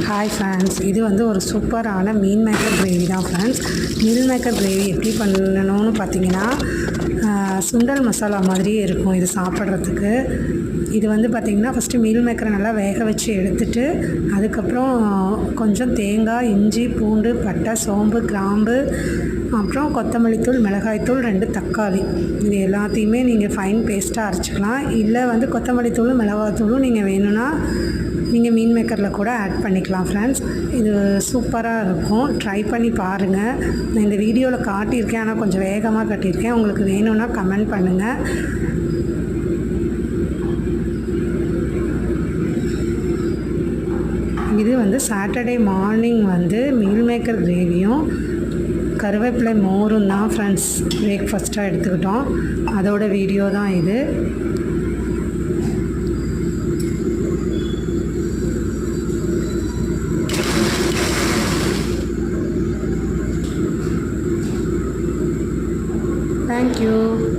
Hi friends, இது வந்து ஒரு சூப்பரான மீல் மேக்கர் கிரேவி தான் ஃப்ரெண்ட்ஸ். மீல் மேக்கர் கிரேவி எப்படி பண்ணணும்னு பார்த்தீங்கன்னா, சுண்டல் மசாலா மாதிரியே இருக்கும் இது சாப்பிட்றதுக்கு. இது வந்து பார்த்திங்கன்னா ஃபஸ்ட்டு மீல் மேக்கரை நல்லா வேக வச்சு எடுத்துட்டு, அதுக்கப்புறம் கொஞ்சம் தேங்காய், இஞ்சி, பூண்டு, பட்டை, சோம்பு, கிராம்பு, அப்புறம் கொத்தமல்லி தூள், மிளகாய்த்தூள், 2 தக்காளி, இது எல்லாத்தையுமே நீங்கள் ஃபைன் பேஸ்ட்டாக அரைச்சிக்கலாம். இல்லை வந்து கொத்தமல்லி தூளும் மிளகாய்த்தூளும் நீங்கள் வேணும்னா நீங்கள் மீன் மேக்கரில் கூட ஆட் பண்ணிக்கலாம் ஃப்ரெண்ட்ஸ். இது சூப்பராக இருக்கும், ட்ரை பண்ணி பாருங்கள். நான் இந்த வீடியோவில் காட்டியிருக்கேன், ஆனால் கொஞ்சம் வேகமாக காட்டியிருக்கேன். உங்களுக்கு வேணும்னா கமெண்ட் பண்ணுங்கள். இது வந்து சாட்டர்டே மார்னிங் வந்து மீல் மேக்கர் கிரேவியும் கருவேப்பிலை மோரும் தான் ஃப்ரெண்ட்ஸ் பிரேக்ஃபாஸ்ட்டாக எடுத்துக்கிட்டோம். அதோட வீடியோ தான் இது. Thank you.